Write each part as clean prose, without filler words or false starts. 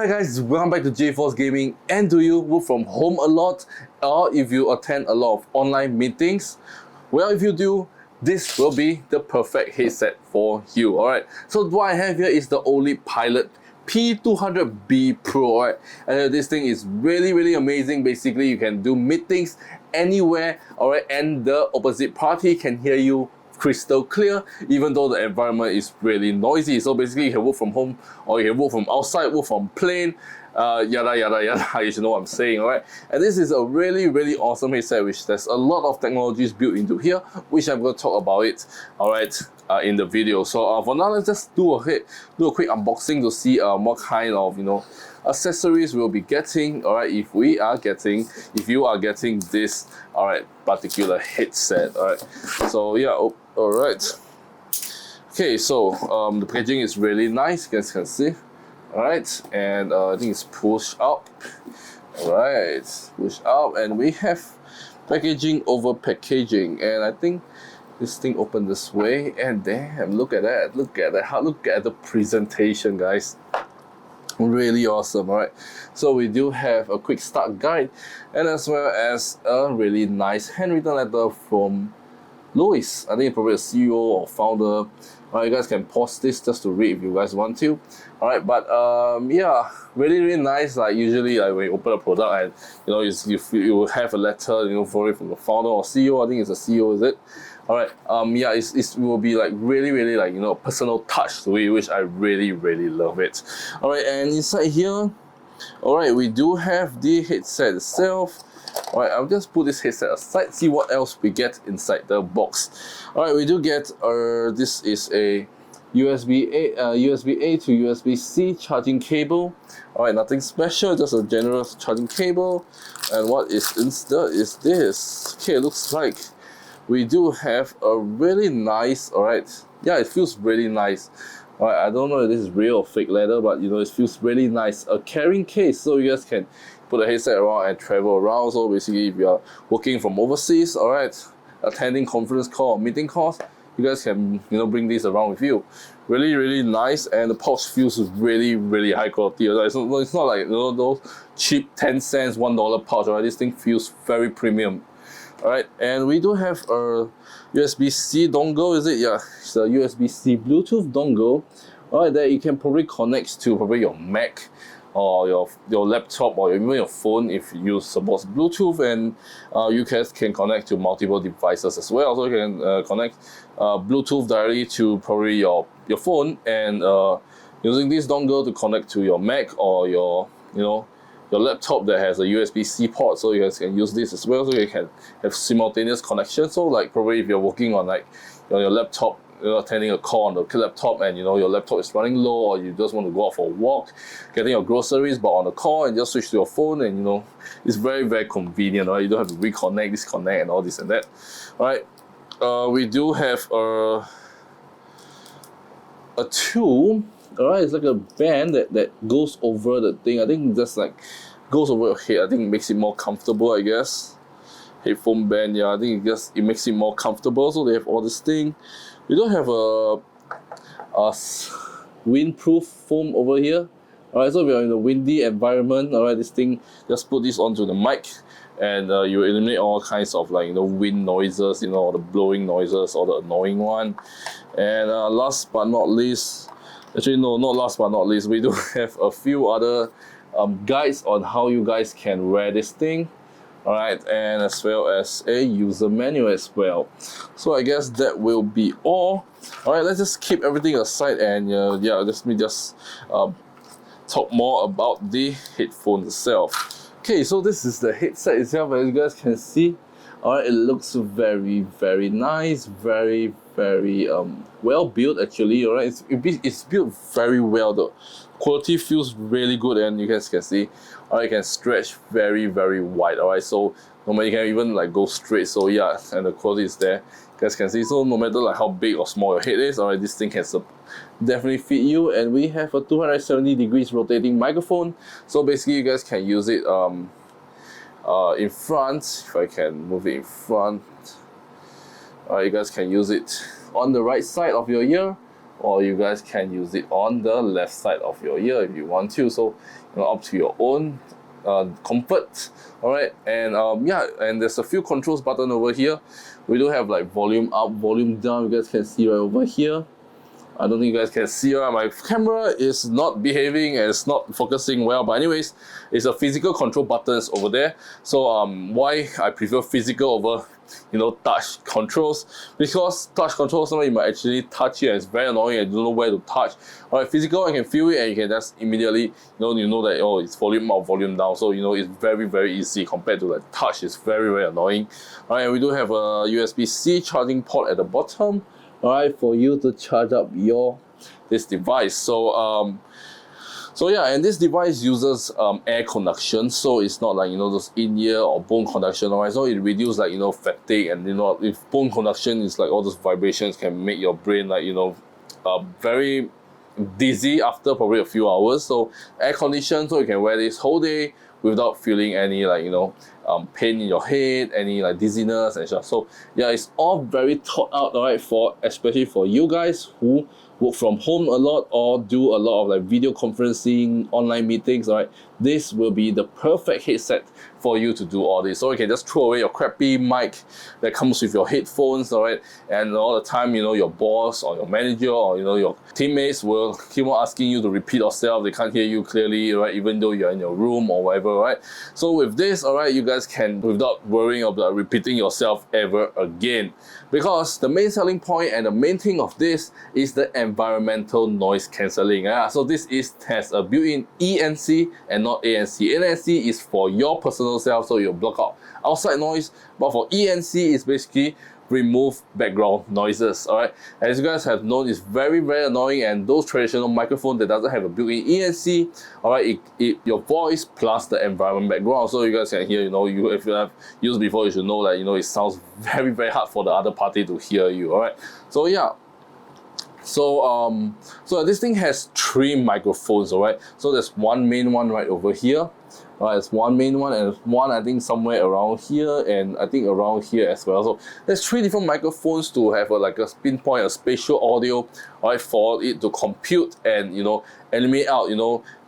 Alright guys, welcome back to JForce Gaming. And do you work from home a lot, or if you attend a lot of online meetings? Well, if you do, this will be the perfect headset for you. Alright, so what I have here is the OLEAP P200b Pro. Alright, and this thing is really amazing. Basically, you can do meetings anywhere, alright, and the opposite party can hear you crystal clear, even though the environment is really noisy. So basically, you can work from home, or you can work from outside, work from plane, yada. You should know what I'm saying, alright? And this is a really awesome headset, which there's a lot of technologies built into here, which I'm going to talk about it, alright, in the video. So for now, let's just do a quick unboxing to see what kind of accessories we'll be getting, alright, if you are getting this, alright, particular headset, alright. So yeah, alright. Okay, so the packaging is really nice, you guys can see, alright, and I think it's pushed up, alright, pushed up, and we have packaging over packaging, and I think this thing opened this way, and damn, look at that, look at the presentation, guys. Really awesome. Alright, so we do have a quick start guide, and as well as a really nice handwritten letter from Louis. I think probably a CEO or founder. You guys can pause this just to read if you guys want to. Alright, but yeah, really nice. Like usually, like when you open a product and you will have a letter for it from the founder or CEO. I think it's a CEO, is it? Alright, yeah, it will be like really like personal touch to it, which I really love it. Alright, and inside here, alright, we do have the headset itself. Alright, I'll just put this headset aside, see what else we get inside the box. Alright, we do get this is a USB A to USB-C charging cable. Alright, nothing special, just a general charging cable. And what is instead is this. Okay, it looks like we do have a really nice, alright, yeah, it feels really nice. Alright, I don't know if this is real or fake leather, but it feels really nice. A carrying case, so you guys can put a headset around and travel around. So basically, if you are working from overseas, alright, attending conference call or meeting calls, you guys can bring these around with you. Really nice, and the pouch feels really high quality. It's not like those cheap 10 cents, $1 pouch. Alright, this thing feels very premium. Alright, and we do have a USB-C dongle, is it? Yeah, it's a USB-C Bluetooth dongle. Alright, that you can probably connect to probably your Mac or your laptop or even your phone if you support Bluetooth, and you guys can connect to multiple devices as well. So you can connect Bluetooth directly to probably your phone, and using this dongle to connect to your Mac or your laptop that has a USB-C port, so you guys can use this as well, so you can have simultaneous connection. So like probably if you're working on like your laptop, attending a call on the laptop, and your laptop is running low, or you just want to go out for a walk, getting your groceries, but on the call, and just switch to your phone, and it's very convenient, right? You don't have to reconnect, disconnect, and all this and that. Alright, we do have a tool. Alright, it's like a band that goes over the thing. I think just like goes over your head. I think it makes it more comfortable, I guess. Headphone band, yeah, I think it makes it more comfortable. So they have all this thing. We don't have a windproof foam over here. Alright, so if you're in a windy environment, alright, this thing, just put this onto the mic, and you eliminate all kinds of like wind noises, all the blowing noises, or the annoying one. And last but not least, actually no, not last but not least, we do have a few other guides on how you guys can wear this thing. Alright, and as well as a user manual as well. So I guess that will be all. Alright, let's just keep everything aside, and yeah, let me just talk more about the headphone itself. Okay, so this is the headset itself, as you guys can see. Alright, it looks very nice, very well built actually. Alright, it's built very well. The quality feels really good, and you guys can see, alright, it can stretch very wide. Alright, so normally you can even like go straight. So yeah, and the quality is there. You guys can see. So no matter like how big or small your head is, alright, this thing can definitely fit you. And we have a 270 degrees rotating microphone. So basically, you guys can use it in front. If I can move it in front, you guys can use it on the right side of your ear, or you guys can use it on the left side of your ear if you want to. So up to your own comfort. All right, and yeah, and there's a few controls button over here. We do have like volume up, volume down. You guys can see right over here. I don't think you guys can see, right? My camera is not behaving and it's not focusing well, but anyways, it's a physical control buttons over there. So why I prefer physical over touch controls, because touch controls sometimes you might actually touch it and it's very annoying and you don't know where to touch. All right, physical, I can feel it and you can just immediately you know that it's volume up, volume down. So it's very easy compared to like touch. It's very annoying. All right, we do have a USB-C charging port at the bottom. All right, for you to charge up this device. So so yeah, and this device uses air conduction, so it's not like those in-ear or bone conduction. Alright, so it reduces like fatigue, and if bone conduction is like all those vibrations can make your brain like very dizzy after probably a few hours. So air conditioned, so you can wear this whole day without feeling any like pain in your head, any like dizziness and stuff. So yeah, it's all very thought out, alright, especially for you guys who work from home a lot or do a lot of like video conferencing, online meetings. Alright, this will be the perfect headset for you to do all this. So you can just throw away your crappy mic that comes with your headphones, alright, and all the time your boss or your manager or your teammates will keep on asking you to repeat yourself. They can't hear you clearly, right, even though you're in your room or whatever, right? So with this, alright, you guys can, without worrying about repeating yourself ever again, because the main selling point and the main thing of this is the environmental noise cancelling. So this has a built-in ENC and not ANC. ANC is for your personal self, so you'll block out outside noise, but for ENC is basically remove background noises. Alright, as you guys have known, it's very annoying, and those traditional microphones that doesn't have a built-in ENC, alright, your voice plus the environment background, so you guys can hear, if you have used before, you should know that it sounds very hard for the other party to hear you. Alright, so yeah, so this thing has 3 microphones. Alright, so there's one main one right over here. It's one main one, and one I think somewhere around here, and I think around here as well. So there's 3 different microphones to have like a pinpoint, a spatial audio, alright, for it to compute and animate out,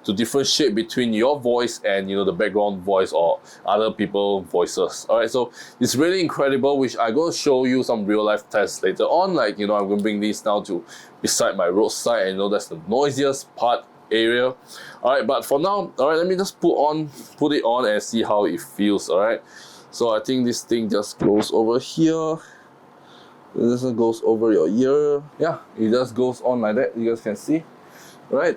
to differentiate between your voice and the background voice or other people's voices. Alright, so it's really incredible, which I'm going to show you some real life tests later on. Like I'm going to bring these now to beside my roadside, and that's the noisiest part area. Alright, but for now, alright, let me just put it on and see how it feels. Alright, so I think this thing just goes over here. This one goes over your ear. Yeah, it just goes on like that. You guys can see. Right,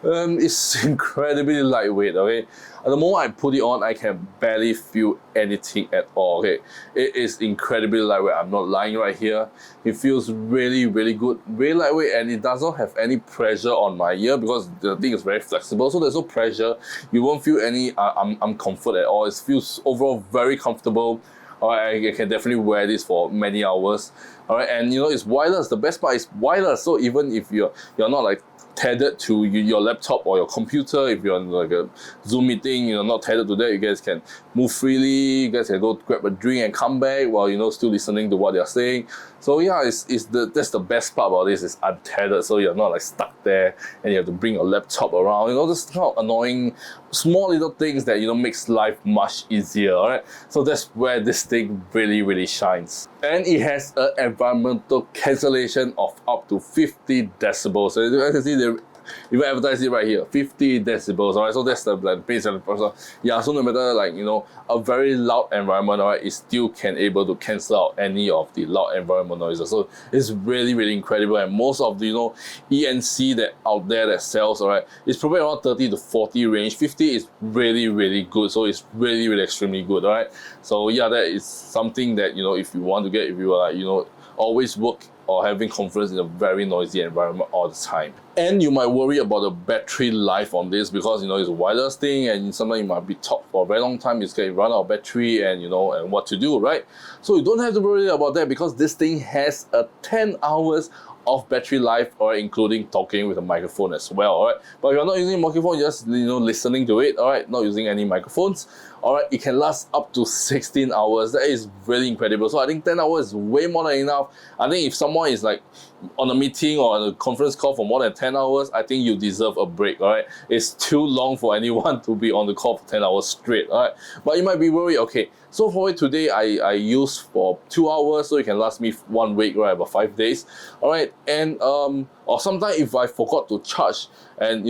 it's incredibly lightweight. Okay, at the moment I put it on, I can barely feel anything at all. Okay, it is incredibly lightweight. I'm not lying right here. It feels really good, really lightweight, and it doesn't have any pressure on my ear because the thing is very flexible. So there's no pressure. You won't feel any uncomfort at all. It feels overall very comfortable. Alright, I can definitely wear this for many hours. Alright, and it's wireless. The best part is wireless. So even if you're not like tethered to your laptop or your computer, if you're on like a Zoom meeting, not tethered to that, you guys can move freely. You guys can go grab a drink and come back while still listening to what they're saying. So yeah, that's the best part about this, is untethered, so you're not like stuck there and you have to bring your laptop around. This kind of annoying small little things that makes life much easier. Alright, so that's where this thing really shines. And it has an environmental cancellation of up to 50 decibels. So you guys can see the even advertise it right here, 50 decibels. Alright, so that's the base of the process. Yeah, so no matter like a very loud environment, alright, it still can able to cancel out any of the loud environment noises. So it's really incredible, and most of the ENC that out there that sells, alright, it's probably around 30 to 40 range. 50 is really good, so it's really extremely good. Alright, so yeah, that is something that if you want to get, if you are like always work or having conference in a very noisy environment all the time. And you might worry about the battery life on this, because it's a wireless thing, and sometimes you might be talked for a very long time, it's going to run out of battery, and and what to do, right? So you don't have to worry about that, because this thing has a 10 hours of battery life, or including talking with a microphone as well. Alright, but if you're not using a microphone, you're just listening to it, alright, not using any microphones, alright, it can last up to 16 hours. That is really incredible. So I think 10 hours is way more than enough. I think if someone is like on a meeting or on a conference call for more than 10 hours, I think you deserve a break, all right? It's too long for anyone to be on the call for 10 hours straight, all right? But you might be worried, okay, so for it today, I use for 2 hours, so it can last me 1 week, right, about 5 days, all right? And, or sometimes if I forgot to charge and,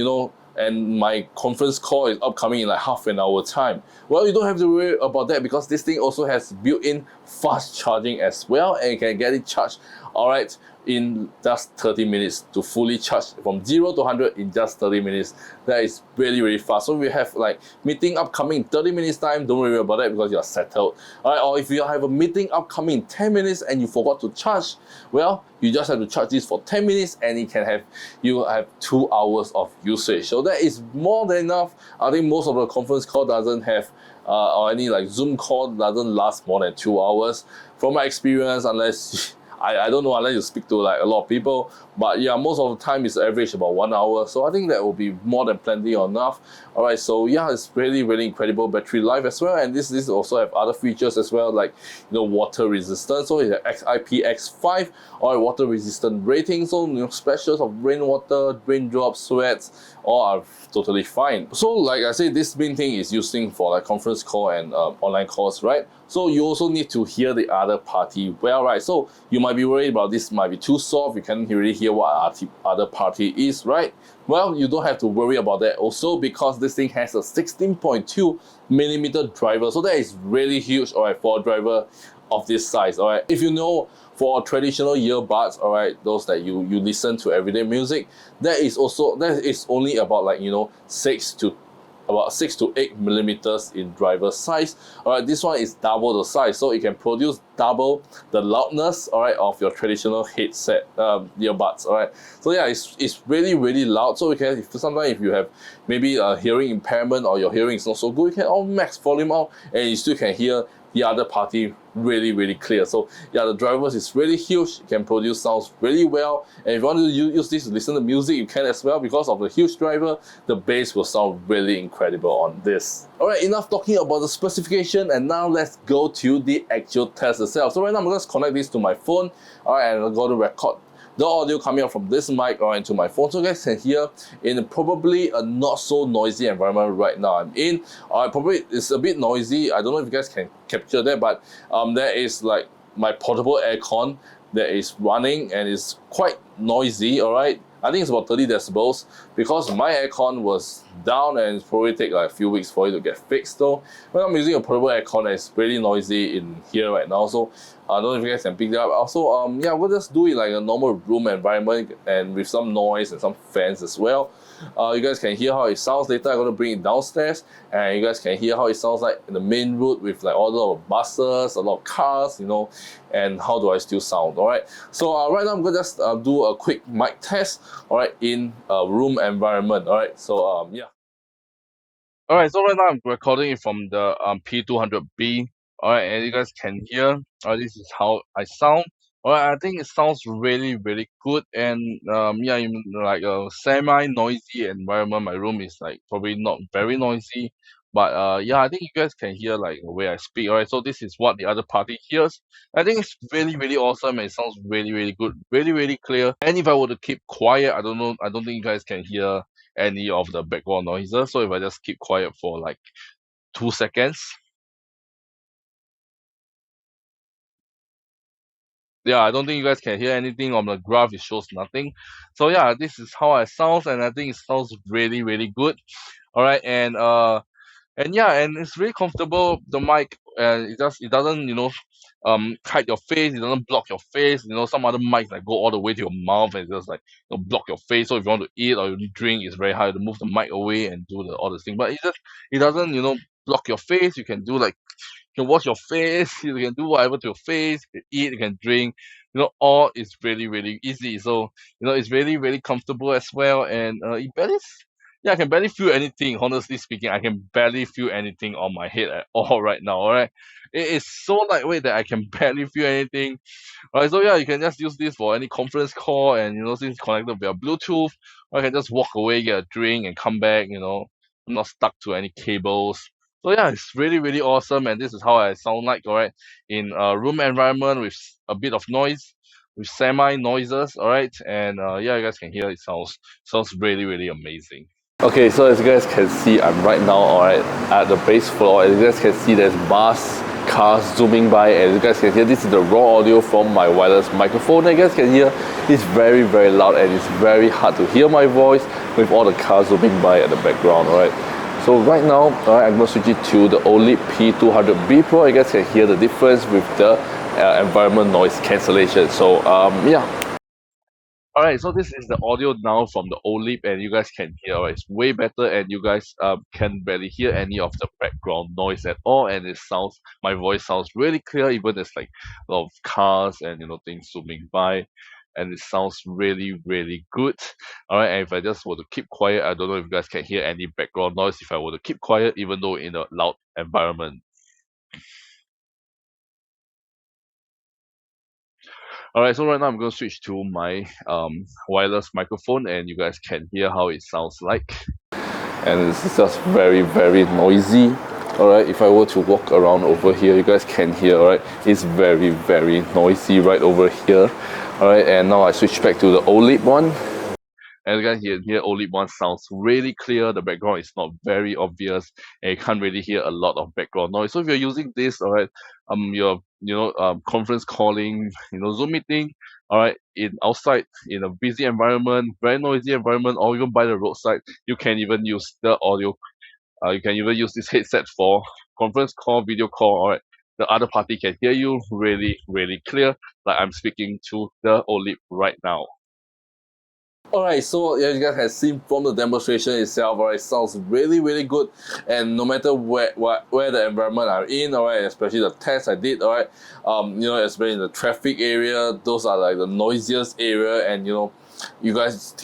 and my conference call is upcoming in like half an hour time. Well, you don't have to worry about that because this thing also has built-in fast charging as well, and you can get it charged, all right, in just 30 minutes to fully charge from 0 to 100 in just 30 minutes. That is really, really fast. So we have like meeting upcoming in 30 minutes time, don't worry about that because you're settled. All right, or if you have a meeting upcoming in 10 minutes and you forgot to charge, well, you just have to charge this for 10 minutes and you have 2 hours of usage. So that is more than enough. I think most of the conference call doesn't have or any like Zoom call doesn't last more than 2 hours. From my experience, unless I don't know, unless you speak to like a lot of people, but yeah, most of the time it's average about 1 hour, so I think that will be more than plenty or enough. All right, so yeah, it's really, really incredible battery life as well, and this also have other features as well, like water resistance. So it's IPX5 or water resistant rating, so splashes of rainwater, raindrops, sweats, all are totally fine. So like I said, this main thing is using for like conference call and online calls, right? So you also need to hear the other party well, right? So you might be worried about this might be too soft, you can't really hear what other party is, right? Well, you don't have to worry about that also because this thing has a 16.2 millimeter driver. So that is really huge, all right, for a driver of this size, all right? If you know, for traditional earbuds, all right, those that you listen to everyday music, that is only about like, 6 to 8 millimeters in driver size. All right, this one is double the size, so it can produce double the loudness, all right, of your traditional headset earbuds. All right, so yeah, it's really, really loud. So sometimes if you have maybe a hearing impairment or your hearing is not so good, you can all max volume out and you still can hear the other party really, really clear. So yeah, the drivers is really huge. It can produce sounds really well, and if you want to use this to listen to music, you can as well. Because of the huge driver, the bass will sound really incredible on this. Alright, enough talking about the specification, and now let's go to the actual test itself. So right now I'm going to connect this to my phone, alright, and I'm going to record the audio coming out from this mic or into my phone, so you guys can hear in probably a not so noisy environment right now I'm in. Probably it's a bit noisy. I don't know if you guys can capture that, but there is like my portable aircon that is running and it's quite noisy. All right, I think it's about 30 decibels because my aircon was down and it's probably take like a few weeks for it to get fixed though. When I'm using a portable aircon, it's really noisy in here right now, so I don't know if you guys can pick that up. Also, yeah, we'll just do it like a normal room environment and with some noise and some fans as well. You guys can hear how it sounds later. I'm going to bring it downstairs and you guys can hear how it sounds like in the main road with like all the buses, a lot of cars, and how do I still sound. All right, so right now I'm going to just do a quick mic test, all right, in a room environment. All right, so yeah. All right, so right now I'm recording it from the P200b. All right, and you guys can hear. This is how I sound. All right, I think it sounds really, really good. And yeah, in like a semi-noisy environment, my room is like probably not very noisy. But yeah, I think you guys can hear like the way I speak. All right, so this is what the other party hears. I think it's really, really awesome. And it sounds really, really good, really, really clear. And if I were to keep quiet, I don't know, I don't think you guys can hear any of the background noises. So if I just keep quiet for like 2 seconds, yeah, I don't think you guys can hear anything on the graph. It shows nothing. So yeah, this is how I sound, and I think it sounds really, really good. All right, and yeah, and it's really comfortable. The mic, it doesn't hide your face. It doesn't block your face. Some other mics like go all the way to your mouth and just like block your face. So if you want to eat or you drink, it's very hard to move the mic away and do all this thing. But it doesn't block your face. You can do like you can wash your face. You can do whatever to your face. You can eat. You can drink. All is really, really easy. So it's really, really comfortable as well. And it barely yeah, I can barely feel anything. Honestly speaking, I can barely feel anything on my head at all right now. All right, it is so lightweight that I can barely feel anything. All right, so yeah, you can just use this for any conference call, and since it's connected via Bluetooth, I can just walk away, get a drink, and come back. I'm not stuck to any cables. So yeah, it's really, really awesome, and this is how I sound like, all right, in a room environment with a bit of noise. with semi noises, all right, and yeah, you guys can hear it sounds really amazing. Okay, so as you guys can see, I'm right now, alright, at the base floor. As you guys can see, there's bus, cars zooming by, and you guys can hear this is the raw audio from my wireless microphone. And you guys can hear it's very loud, and it's very hard to hear my voice with all the cars zooming by at the background, alright. So right now, alright, I'm going to switch it to the OLEAP P200b Pro. You guys can hear the difference with the environment noise cancellation. So yeah. Alright, so this is the audio now from the OLEAP, and you guys can hear, it's way better, and you guys can barely hear any of the background noise at all, and my voice sounds really clear, even there's like a lot of cars and things zooming by, and it sounds really good. Alright, and if I just were to keep quiet, I don't know if you guys can hear any background noise if I were to keep quiet, even though in a loud environment. Alright, so right now I'm going to switch to my wireless microphone, and you guys can hear how it sounds like. And it's just very noisy. Alright, if I were to walk around over here, you guys can hear, alright, it's very noisy right over here. Alright, and now I switch back to the OLEAP one. And you guys here OLEAP one sounds really clear. The background is not very obvious, and you can't really hear a lot of background noise. So if you're using this, alright, you're conference calling, Zoom meeting, alright, outside in a busy environment, very noisy environment, or even by the roadside, you can even use the audio. You can even use this headset for conference call, video call, alright. The other party can hear you really clear, like I'm speaking to the OLEAP right now. Alright, so yeah, you guys have seen from the demonstration itself, alright, it sounds really good, and no matter where the environment I'm in, alright, especially the test I did, alright, especially in the traffic area, those are like the noisiest area, and you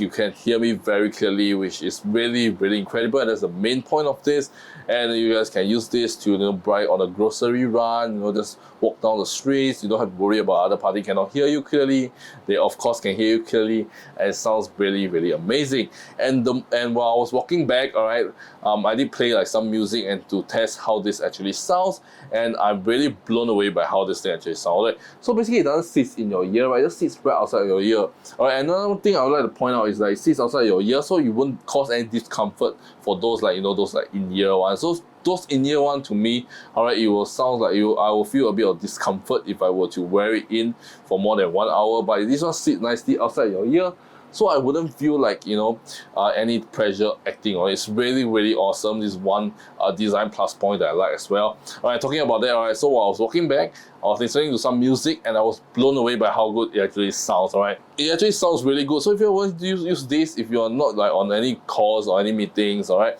can hear me very clearly, which is really incredible, and that's the main point of this. And you guys can use this to brag on a grocery run, just walk down the streets. You don't have to worry about other party cannot hear you clearly. They of course can hear you clearly, and it sounds really amazing. And while I was walking back, alright, I did play like some music and to test how this actually sounds, and I'm really blown away by how this thing actually sounds. Right? So basically it doesn't sit in your ear, right? It just sits right outside your ear. Alright, another thing I would like to point out is that it sits outside your ear, so you won't cause any discomfort for those those in-ear ones. So those in-ear ones, to me, alright, it will sound like I will feel a bit of discomfort if I were to wear it in for more than 1 hour. But this one sits nicely outside your ear, so I wouldn't feel like any pressure acting on it. It's really awesome. This is one design plus point that I like as well. Alright, talking about that, alright, so while I was walking back, I was listening to some music, and I was blown away by how good it actually sounds. Alright, it actually sounds really good. So if you want to use this, if you're not like on any calls or any meetings, alright,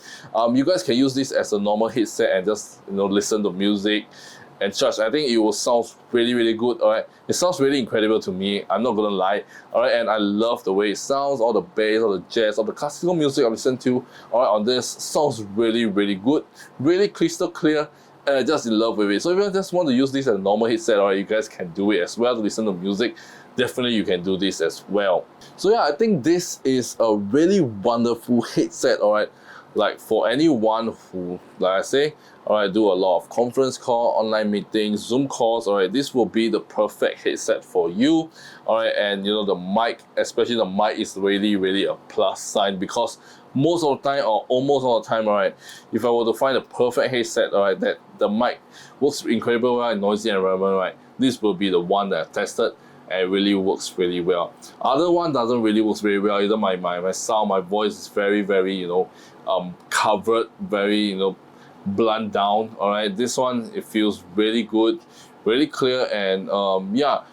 you guys can use this as a normal headset and just listen to music and such. I think it will sound really good. Alright, it sounds really incredible to me, I'm not gonna lie. Alright, and I love the way it sounds, all the bass, all the jazz, all the classical music I listen to, alright, on this sounds really good, really crystal clear, and I'm just in love with it. So if you just want to use this as a normal headset, alright, you guys can do it as well to listen to music. Definitely you can do this as well. So yeah, I think this is a really wonderful headset, alright, like for anyone who, like I say, alright, do a lot of conference call, online meetings, Zoom calls, alright, this will be the perfect headset for you. Alright, and the mic, especially the mic, is really a plus sign, because most of the time, or almost all the time, alright, if I were to find a perfect headset, alright, that the mic works incredibly well in noisy environment, right, this will be the one that I've tested, and it really works really well. Other one doesn't really work very well. Either my sound, my voice is very covered, very blunt down. Alright, this one, it feels really good, really clear, and yeah,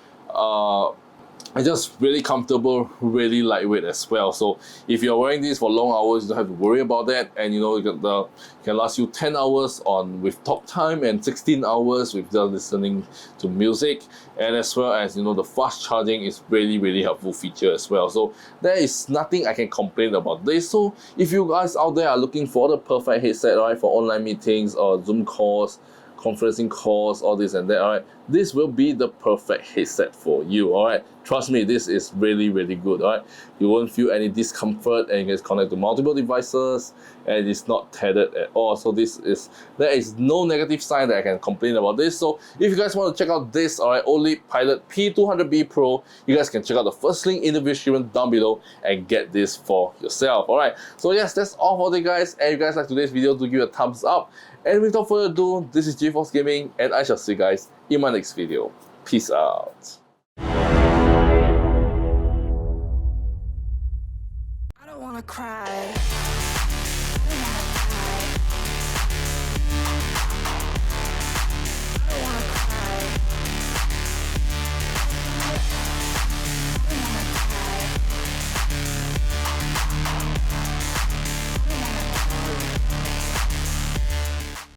it's just really comfortable, really lightweight as well. So if you're wearing this for long hours, you don't have to worry about that, and it can last you 10 hours with talk time and 16 hours with just listening to music, and as well as the fast charging is really helpful feature as well. So there is nothing I can complain about this. So if you guys out there are looking for the perfect headset, right, for online meetings or Zoom calls, conferencing calls, all this and that, alright, this will be the perfect headset for you. Alright, Trust me, this is really, really good, alright? You won't feel any discomfort, and you can connect to multiple devices, and it's not tethered at all. So there is no negative sign that I can complain about this. So if you guys want to check out this, alright, OLEAP P200b Pro, you guys can check out the first link in the description down below and get this for yourself, alright? So yes, that's all for today, guys. And if you guys like today's video, do give it a thumbs up. And without further ado, this is 𝖩force Gaming, and I shall see you guys in my next video. Peace out. I don't wanna cry.